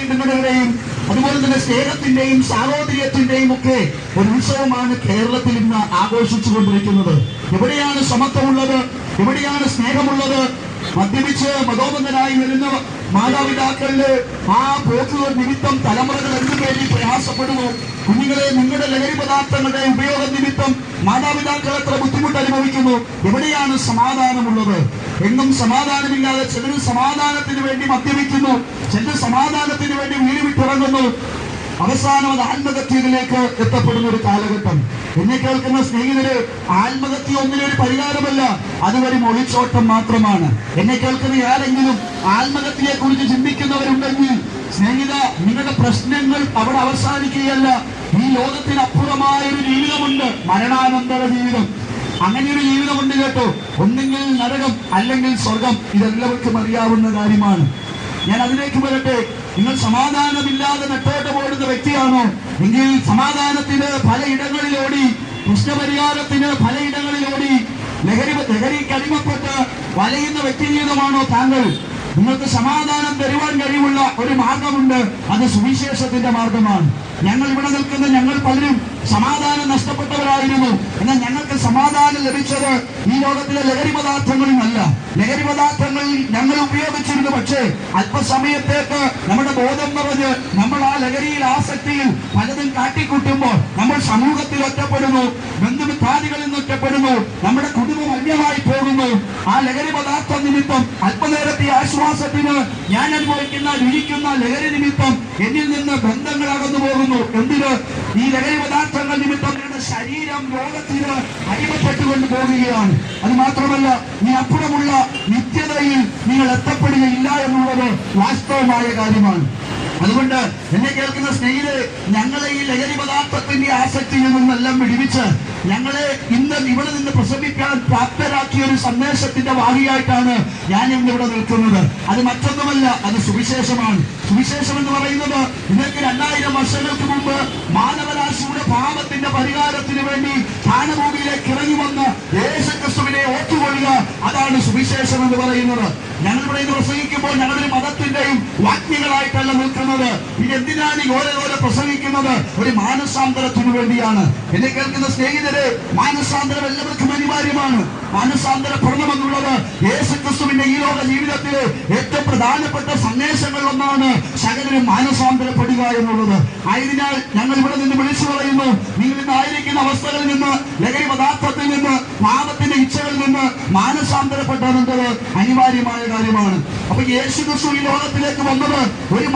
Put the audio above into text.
എന്റെയും നിങ്ങളുടെയും അതുപോലെ തന്നെ സ്നേഹത്തിന്റെയും സാഹോദര്യത്തിന്റെയും ഒക്കെ ഒരു ഉത്സവമാണ് കേരളത്തിൽ ഇന്ന് ആഘോഷിച്ചു കൊണ്ടിരിക്കുന്നത്. എവിടെയാണ് സമത്വമുള്ളത്? എവിടെയാണ് സ്നേഹമുള്ളത്? മദ്യപിച്ച് മതോബന്ധനായി വരുന്ന മാതാപിതാക്കളില് ആ പോക്കുകൾ നിമിത്തം തലമുറകൾ എന്തുപേരി പ്രയാസപ്പെടുന്നു. കുഞ്ഞുങ്ങളെ, നിങ്ങളുടെ ലഹരി പദാർത്ഥങ്ങളുടെ ഉപയോഗം നിമിത്തം മാതാപിതാക്കൾ എത്ര ബുദ്ധിമുട്ട് അനുഭവിക്കുന്നു. എവിടെയാണ് സമാധാനമുള്ളത്? എങ്ങും സമാധാനമില്ലാതെ ചിലർ സമാധാനത്തിന് വേണ്ടി മദ്യപിക്കുന്നു, ചിലർ സമാധാനത്തിന് വേണ്ടി വീട് വിട്ടിറങ്ങുന്നു. അവസാനം അത് ആത്മഹത്യയിലേക്ക് എത്തപ്പെടുന്ന ഒരു കാലഘട്ടം. എന്നെ കേൾക്കുന്ന സ്നേഹിതര്, ആത്മഹത്യ ഒന്നിനൊരു പരിഹാരമല്ല, അതുവരെ ഒളിച്ചോട്ടം മാത്രമാണ്. എന്നെ കേൾക്കുന്ന ആരെങ്കിലും ആത്മഹത്യയെ കുറിച്ച് ചിന്തിക്കുന്നവരുണ്ടെങ്കിൽ സ്നേഹിത, നിങ്ങളുടെ പ്രശ്നങ്ങൾ അവിടെ അവസാനിക്കുകയല്ല. ഈ ലോകത്തിനപ്പുറമായ ഒരു ജീവിതമുണ്ട്, മരണാനന്തര ജീവിതം. അങ്ങനെ ഒരു ജീവിതമുണ്ട് കേട്ടോ. ഒന്നെങ്കിൽ നരകം, അല്ലെങ്കിൽ സ്വർഗം. ഇതെല്ലാവർക്കും അറിയാവുന്ന കാര്യമാണ്. ഞാൻ അതിലേക്ക് വരട്ടെ. നിങ്ങൾ സമാധാനമില്ലാതെ നെട്ടോട്ട് ഓടുന്ന വ്യക്തിയാണോ എങ്കിൽ സമാധാനത്തിന് പലയിടങ്ങളിലോടി, പ്രശ്നപരിഹാരത്തിന് പലയിടങ്ങളിലോടി, ലഹരിക്ക് അടിമപ്പെട്ട് വലയുന്ന വ്യക്തി ജീവിതമാണോ താങ്കൾ? നിങ്ങൾക്ക് സമാധാനം തരുവാൻ കഴിവുള്ള ഒരു മാർഗമുണ്ട്, അത് സുവിശേഷത്തിന്റെ മാർഗമാണ്. ഞങ്ങൾ ഇവിടെ നിൽക്കുന്ന ഞങ്ങൾ പലരും സമാധാനം നഷ്ടപ്പെട്ടവരായിരുന്നു. എന്നാൽ ഞങ്ങൾക്ക് സമാധാനം ലഭിച്ചത് ഈ ലോകത്തിലെ ലഹരി പദാർത്ഥങ്ങളുമല്ല. ലഹരി പദാർത്ഥങ്ങൾ ഞങ്ങൾ ഉപയോഗിച്ചിരുന്നു, പക്ഷേ അല്പസമയത്തേക്ക് നമ്മുടെ ബോധം നിറഞ്ഞ് നമ്മൾ ആ ലഹരിയിൽ, ആസക്തിയിൽ പലതും കാട്ടിക്കൂട്ടുമ്പോൾ നമ്മൾ സമൂഹത്തിൽ ഒറ്റപ്പെടുന്നു, ബന്ധുമിത്രാദികളിൽ നിന്ന് ഒറ്റപ്പെടുന്നു, നമ്മുടെ കുടുംബം അന്യമായി പോകുന്നു. ആ ലഹരി പദാർത്ഥ നിമിത്തം അല്പനേരത്തെ ആശ്വാസത്തിന് ഞാൻ അനുഭവിക്കുന്ന രുചിക്കുന്ന ലഹരി നിമിത്തം എന്നിൽ നിന്ന് ബന്ധങ്ങൾ അകന്നു പോകുന്നു. എന്തിന്? ഈ ലഹരി പദാർത്ഥങ്ങൾ നിമിത്തം നിങ്ങളുടെ ശരീരം രോഗത്തിന് അടിമപ്പെട്ടുകൊണ്ട് പോകുകയാണ്. അത് മാത്രമല്ല, ഈ അപ്പുറമുള്ള നിത്യതയിൽ നിങ്ങൾ എത്തപ്പെടുകയില്ല എന്നുള്ളത് വാസ്തവമായ കാര്യമാണ്. അതുകൊണ്ട് എന്നെ കേൾക്കുന്ന സ്നേഹിതരെ, ഞങ്ങളെ ഈ ലഹരി പദാർത്ഥത്തിന്റെ ആസക്തിയിൽ നിന്നെല്ലാം വിടിവിച്ച് ഞങ്ങളെ ഇന്ന് ഇവിടെ നിന്ന് പ്രസവിക്കാൻ പ്രാപ്തരാക്കിയ ഒരു സന്ദേശത്തിന്റെ വാഹിയായിട്ടാണ് ഞാൻ ഇന്നിവിടെ നിൽക്കുന്നത്. അത് മറ്റൊന്നുമല്ല, അത് സുവിശേഷമാണ്. സുവിശേഷം എന്ന് പറയുന്നത് ഇതൊക്കെ 2000 വർഷങ്ങൾക്ക് മുമ്പ് മാനവരാശിയുടെ പാപത്തിന്റെ പരിഹാരത്തിന് വേണ്ടി സ്ഥാനഭൂമിയിലേക്ക് ഇറങ്ങി വന്ന് യേശുക്രിസ്തുവിനെ ഓർത്തുകൊള്ളുക, അതാണ് സുവിശേഷം എന്ന് പറയുന്നത്. ഞങ്ങളിവിടെ ഇത് പ്രസംഗിക്കുമ്പോൾ ഞങ്ങളൊരു മതത്തിന്റെയും വാക്യങ്ങളായിട്ടല്ല നിൽക്കുന്നത്. ഇതെന്തിനാണ് ഈ ഓരോരോ പ്രസംഗിക്കുന്നത്? ഒരു മാനസാന്തരത്തിനു വേണ്ടിയാണ്. എന്നെ കേൾക്കുന്ന സ്നേഹിതരെ, മാനസാന്തരം എല്ലാവർക്കും അനിവാര്യമാണ്. മാനസാന്തരപ്പെടണമെന്നുള്ളത് യേശുക്രിസ്തുവിന്റെ ഈ ലോക ജീവിതത്തിലെ ഏറ്റവും പ്രധാനപ്പെട്ട സന്ദേശങ്ങളിലൊന്നാണ് സകലരും മാനസാന്തരപ്പെടുക എന്നുള്ളത്. ആയതിനാൽ ഞങ്ങൾ ഇവിടെ നിന്ന് വിളിച്ചു പറയുന്നു, നിങ്ങൾ ഇന്നായിരിക്കുന്ന അവസ്ഥകളിൽ നിന്ന്, ലഹരി പദാർത്ഥത്തിൽ നിന്ന്, പാപത്തിന്റെ ഇച്ഛകളിൽ നിന്ന് മാനസാന്തരപ്പെടേണ്ടത് അനിവാര്യമായ കാര്യമാണ്. അപ്പൊ യേശുക്രിസ്തു ഈ ലോകത്തിലേക്ക് വന്നത് ഒരു